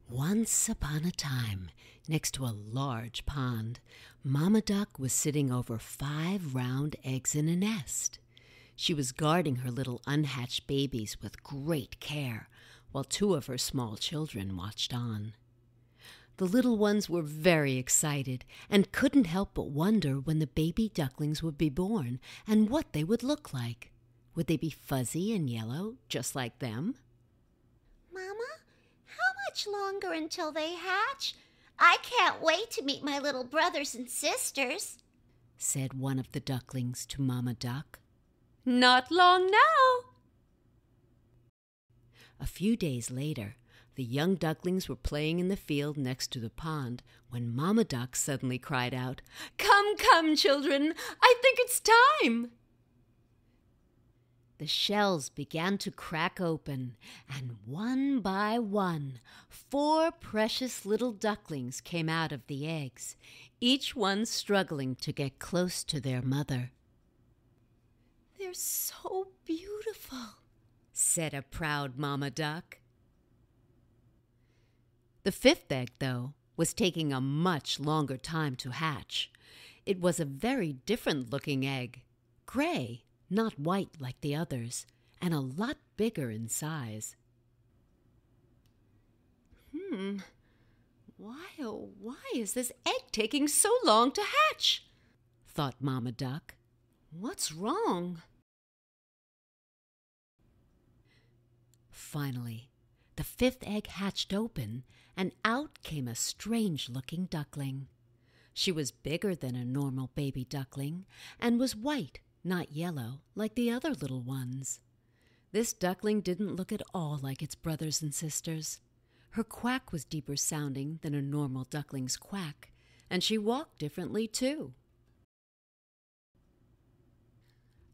Once upon a time, next to a large pond, Mama Duck was sitting over 5 round eggs in a nest. She was guarding her little unhatched babies with great care, while 2 of her small children watched on. The little ones were very excited and couldn't help but wonder when the baby ducklings would be born and what they would look like. Would they be fuzzy and yellow, just like them? Mama, how much longer until they hatch? I can't wait to meet my little brothers and sisters, said one of the ducklings to Mama Duck. Not long now. A few days later, the young ducklings were playing in the field next to the pond when Mama Duck suddenly cried out, Come, come, children, I think it's time. The shells began to crack open, and one by one, 4 precious little ducklings came out of the eggs, each one struggling to get close to their mother. They're so beautiful, said a proud Mama Duck. The 5th egg, though, was taking a much longer time to hatch. It was a very different-looking egg, gray, not white like the others, and a lot bigger in size. Why, oh, why is this egg taking so long to hatch? Thought Mama Duck. What's wrong? Finally, the 5th egg hatched open, and out came a strange-looking duckling. She was bigger than a normal baby duckling and was white, not yellow, like the other little ones. This duckling didn't look at all like its brothers and sisters. Her quack was deeper sounding than a normal duckling's quack, and she walked differently too.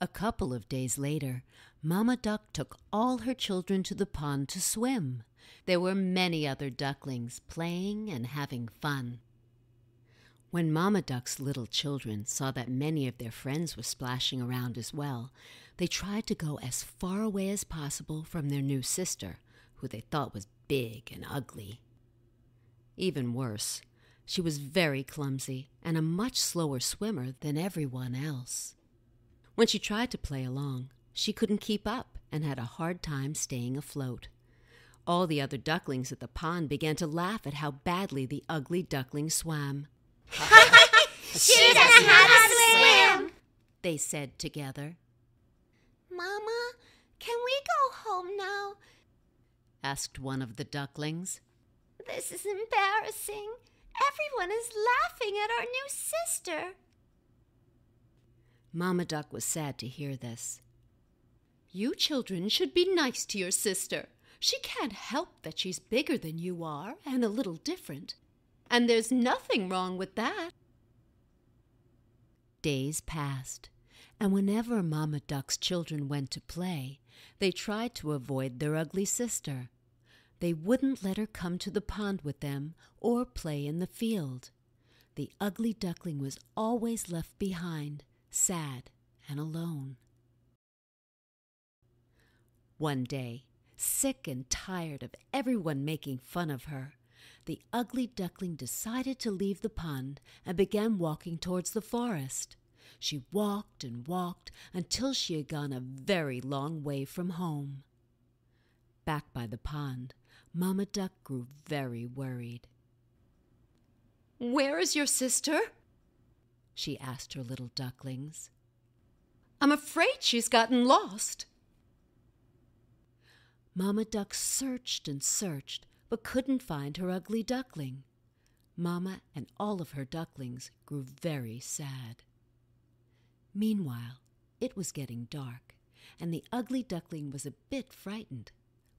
A couple of days later, Mama Duck took all her children to the pond to swim. There were many other ducklings playing and having fun. When Mama Duck's little children saw that many of their friends were splashing around as well, they tried to go as far away as possible from their new sister, who they thought was big and ugly. Even worse, she was very clumsy and a much slower swimmer than everyone else. When she tried to play along, she couldn't keep up and had a hard time staying afloat. All the other ducklings at the pond began to laugh at how badly the ugly duckling swam. She doesn't know how to swim, they said together. Mama, can we go home now? Asked one of the ducklings. This is embarrassing. Everyone is laughing at our new sister. Mama Duck was sad to hear this. You children should be nice to your sister. She can't help that she's bigger than you are and a little different. And there's nothing wrong with that. Days passed, and whenever Mama Duck's children went to play, they tried to avoid their ugly sister. They wouldn't let her come to the pond with them or play in the field. The ugly duckling was always left behind, sad and alone. One day, sick and tired of everyone making fun of her, the ugly duckling decided to leave the pond and began walking towards the forest. She walked and walked until she had gone a very long way from home. Back by the pond, Mama Duck grew very worried. Where is your sister? She asked her little ducklings. I'm afraid she's gotten lost. Mama Duck searched and searched, but couldn't find her ugly duckling. Mama and all of her ducklings grew very sad. Meanwhile, it was getting dark, and the ugly duckling was a bit frightened,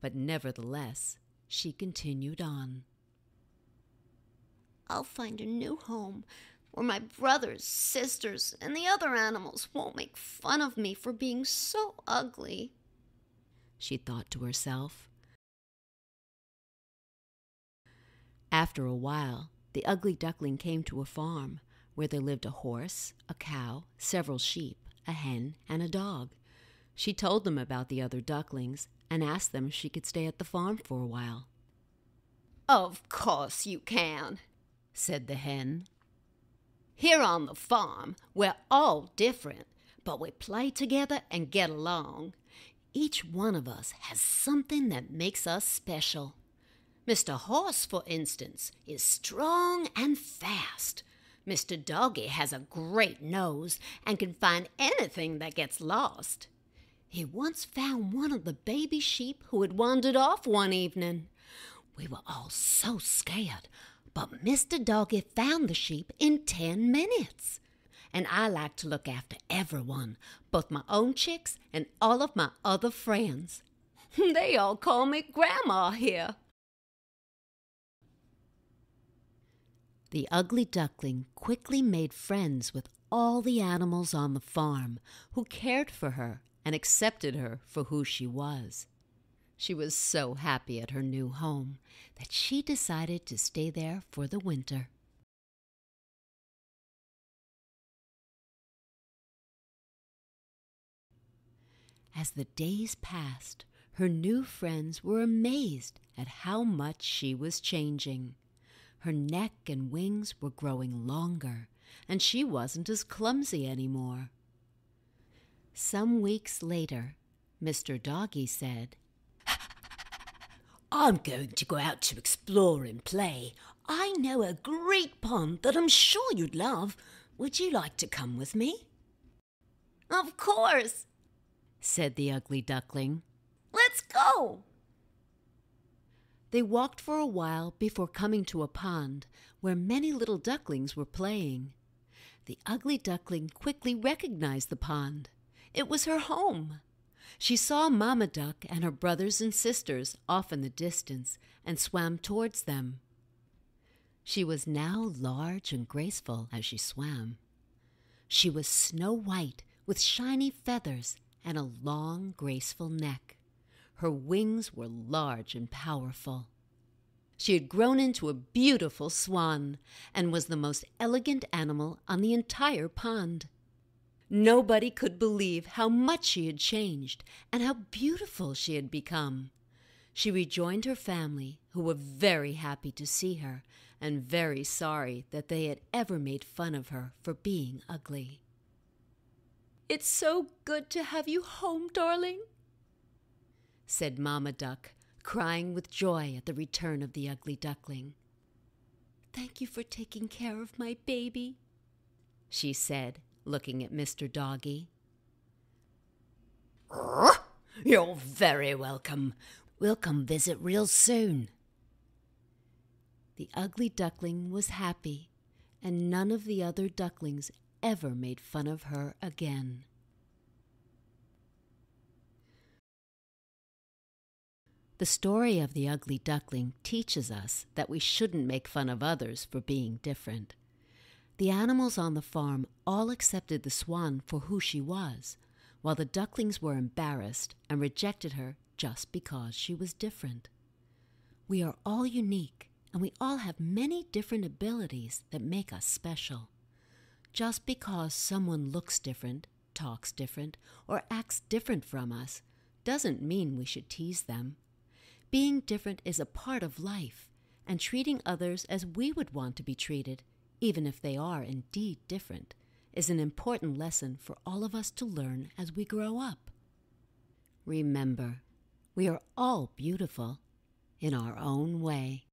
but nevertheless, she continued on. I'll find a new home where my brothers, sisters, and the other animals won't make fun of me for being so ugly, she thought to herself. After a while, the ugly duckling came to a farm where there lived a horse, a cow, several sheep, a hen, and a dog. She told them about the other ducklings and asked them if she could stay at the farm for a while. "Of course you can," said the hen. "Here on the farm, we're all different, but we play together and get along. Each one of us has something that makes us special. Mr. Horse, for instance, is strong and fast. Mr. Doggy has a great nose and can find anything that gets lost. He once found one of the baby sheep who had wandered off one evening. We were all so scared, but Mr. Doggy found the sheep in 10 minutes. And I like to look after everyone, both my own chicks and all of my other friends. They all call me Grandma here." The ugly duckling quickly made friends with all the animals on the farm who cared for her and accepted her for who she was. She was so happy at her new home that she decided to stay there for the winter. As the days passed, her new friends were amazed at how much she was changing. Her neck and wings were growing longer, and she wasn't as clumsy anymore. Some weeks later, Mr. Doggy said, "I'm going to go out to explore and play. I know a great pond that I'm sure you'd love. Would you like to come with me?" Of course. said the ugly duckling. Let's go. They walked for a while before coming to a pond where many little ducklings were playing. The ugly duckling quickly recognized the pond. It was her home. She saw Mama Duck and her brothers and sisters off in the distance and swam towards them. She was now large and graceful as she swam. She was snow white with shiny feathers and a long, graceful neck. Her wings were large and powerful. She had grown into a beautiful swan and was the most elegant animal on the entire pond. Nobody could believe how much she had changed and how beautiful she had become. She rejoined her family, who were very happy to see her and very sorry that they had ever made fun of her for being ugly. "It's so good to have you home, darling," said Mama Duck, crying with joy at the return of the ugly duckling. "Thank you for taking care of my baby," she said, looking at Mr. Doggy. "You're very welcome. We'll come visit real soon." The ugly duckling was happy, and none of the other ducklings ever made fun of her again. The story of the ugly duckling teaches us that we shouldn't make fun of others for being different. The animals on the farm all accepted the swan for who she was, while the ducklings were embarrassed and rejected her just because she was different. We are all unique, and we all have many different abilities that make us special. Just because someone looks different, talks different, or acts different from us doesn't mean we should tease them. Being different is a part of life, and treating others as we would want to be treated, even if they are indeed different, is an important lesson for all of us to learn as we grow up. Remember, we are all beautiful in our own way.